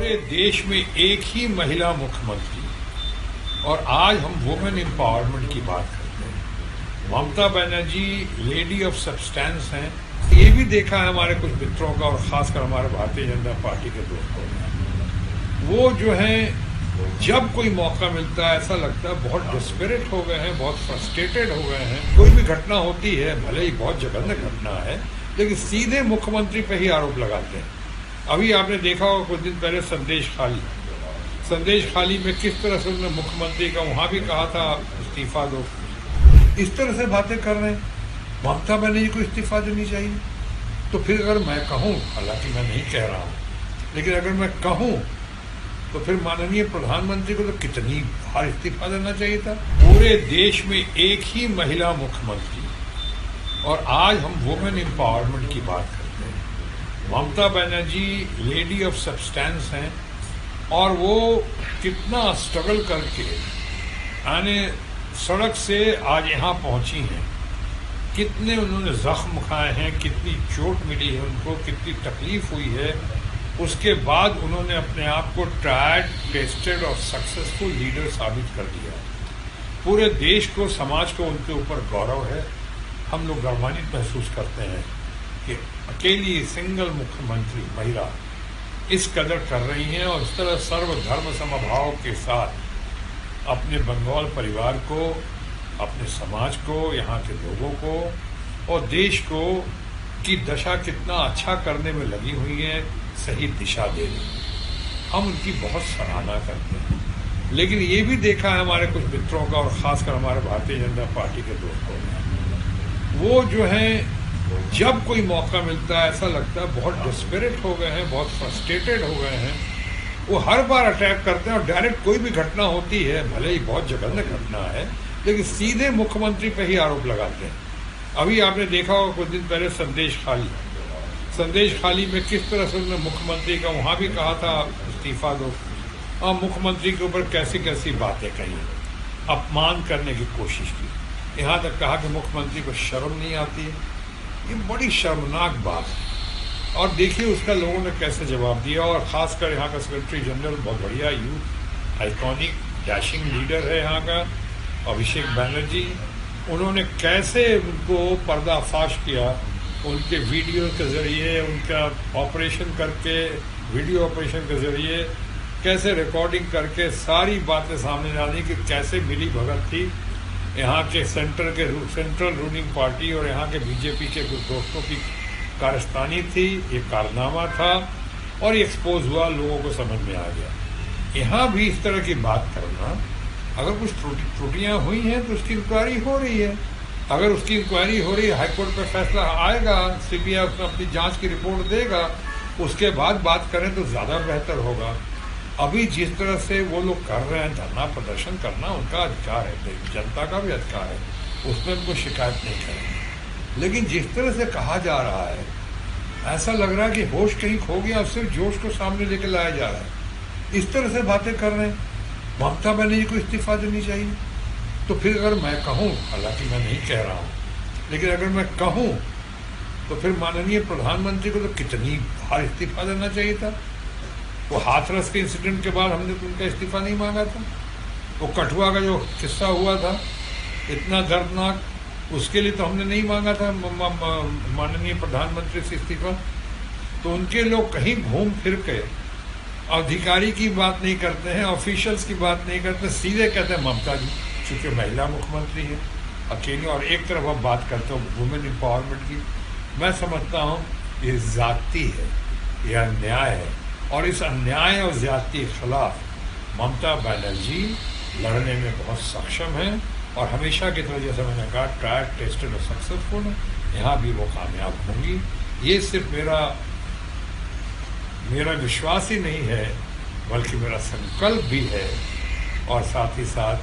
पूरे देश में एक ही महिला मुख्यमंत्री, और आज हम वुमेन एम्पावरमेंट की बात करते हैं। Mamata Banerjee lady of substance हैं। ये भी देखा है हमारे कुछ मित्रों का और खासकर हमारे भारतीय जनता पार्टी के दोस्तों ने। वो जो है जब कोई मौका मिलता है ऐसा लगता है बहुत डिस्परेट हो गए हैं, बहुत फ्रस्ट्रेटेड हो गए हैं। कोई भी घटना होती है, भले ही बहुत जघन्य घटना है, लेकिन सीधे मुख्यमंत्री पे ही आरोप लगाते हैं। अभी आपने देखा होगा कुछ दिन पहले संदेश खाली में किस तरह से उन्होंने मुख्यमंत्री का वहां भी कहा था इस्तीफा दो। इस तरह से बातें कर रहे हैं। ममता बनर्जी को इस्तीफा देनी चाहिए। तो फिर अगर मैं कहूँ, हालांकि मैं नहीं कह रहा हूँ, लेकिन अगर मैं कहूँ तो फिर माननीय प्रधानमंत्री को तो कितनी बार इस्तीफा देना चाहिए था। पूरे देश में एक ही महिला मुख्यमंत्री, और आज हम वुमेन एम्पावरमेंट की बात करते हैं। Mamata Banerjee lady of substance हैं, और वो कितना स्ट्रगल करके यानी सड़क से आज यहाँ पहुंची हैं। कितने उन्होंने जख्म खाए हैं, कितनी चोट मिली है उनको, कितनी तकलीफ हुई है। उसके बाद उन्होंने अपने आप को ट्राइड, टेस्टेड और सक्सेसफुल लीडर साबित कर दिया। पूरे देश को, समाज को उनके ऊपर गौरव है। हम लोग गर्वान्वित महसूस करते हैं कि अकेली सिंगल मुख्यमंत्री महिला इस कदर कर रही हैं, और इस तरह सर्वधर्म समभाव के साथ अपने बंगाल परिवार को, अपने समाज को, यहाँ के लोगों को और देश को की दशा कितना अच्छा करने में लगी हुई है, सही दिशा दे रही है। हम उनकी बहुत सराहना करते हैं। लेकिन ये भी देखा है हमारे कुछ मित्रों का और खासकर हमारे भारतीय जनता पार्टी के दोस्तों ने। वो जो है जब कोई मौका मिलता है ऐसा लगता है बहुत डिस्परेट हो गए हैं, बहुत फ्रस्ट्रेटेड हो गए हैं। वो हर बार अटैक करते हैं, और डायरेक्ट कोई भी घटना होती है, भले ही बहुत जघन्य घटना है, लेकिन सीधे मुख्यमंत्री पे ही आरोप लगाते हैं। अभी आपने देखा होगा कुछ दिन पहले संदेश खाली में किस तरह से उन्होंने मुख्यमंत्री का वहां भी कहा था इस्तीफा दो, और मुख्यमंत्री के ऊपर कैसी कैसी बातें कही, अपमान करने की कोशिश की। यहाँ तक कहा कि मुख्यमंत्री को शर्म नहीं आती है। ये बड़ी शर्मनाक बात है। और देखिए उसका लोगों ने कैसे जवाब दिया। और खासकर यहाँ का सेक्रेटरी जनरल, बहुत बढ़िया यूथ आइकॉनिक डैशिंग लीडर है यहाँ का, अभिषेक बनर्जी, उन्होंने कैसे उनको पर्दाफाश किया। उनके वीडियो के जरिए, उनका ऑपरेशन करके, वीडियो ऑपरेशन के जरिए कैसे रिकॉर्डिंग करके सारी बातें सामने डाली कि कैसे मिली भगत थी यहाँ के सेंट्रल रूलिंग पार्टी और यहाँ के बीजेपी के कुछ दोस्तों की कारस्तानी थी। ये कारनामा था और ये एक्सपोज हुआ, लोगों को समझ में आ गया। यहाँ भी इस तरह की बात करना, अगर कुछ त्रुटियां हुई हैं तो उसकी इंक्वायरी हो रही है। अगर उसकी इंक्वायरी हो रही है, हाईकोर्ट पर फैसला आएगा, सीबीआई उसमें अपनी जांच की रिपोर्ट देगा, उसके बाद बात करें तो ज़्यादा बेहतर होगा। अभी जिस तरह से वो लोग कर रहे हैं, धरना प्रदर्शन करना उनका अधिकार है, जनता का भी अधिकार है, उसमें उनको शिकायत नहीं करेंगे। लेकिन जिस तरह से कहा जा रहा है, ऐसा लग रहा है कि होश कहीं खो गया, सिर्फ जोश को सामने लेकर लाया जा रहा है। इस तरह से बातें कर रहे हैं। ममता बनर्जी को इस्तीफा देनी चाहिए। तो फिर अगर मैं कहूँ, हालांकि मैं नहीं कह रहा हूँ, लेकिन अगर मैं कहूँ तो फिर माननीय प्रधानमंत्री को तो कितनी बार इस्तीफा देना चाहिए था। वो हाथरस के इंसिडेंट के बाद हमने तो उनका इस्तीफा नहीं मांगा था। वो कठुआ का जो किस्सा हुआ था इतना दर्दनाक, उसके लिए तो हमने नहीं मांगा था माननीय प्रधानमंत्री से इस्तीफा। तो उनके लोग कहीं घूम फिर के अधिकारी की बात नहीं करते हैं, ऑफिशियल्स की बात नहीं करते, सीधे कहते हैं ममता जी, चूँकि महिला मुख्यमंत्री है अकेली। और एक तरफ आप बात करते हो वुमेन एम्पावरमेंट की। मैं समझता हूँ ये ज़्यादती है, यह अन्याय है, और इस अन्याय और ज़्यादती के खिलाफ ममता बनर्जी लड़ने में बहुत सक्षम है, और हमेशा की तरह जैसे मैंने कहा ट्राइड, टेस्टेड और सक्सेसफुल है। यहाँ भी वो कामयाब होंगी। ये सिर्फ मेरा विश्वास ही नहीं है, बल्कि मेरा संकल्प भी है, और साथ ही साथ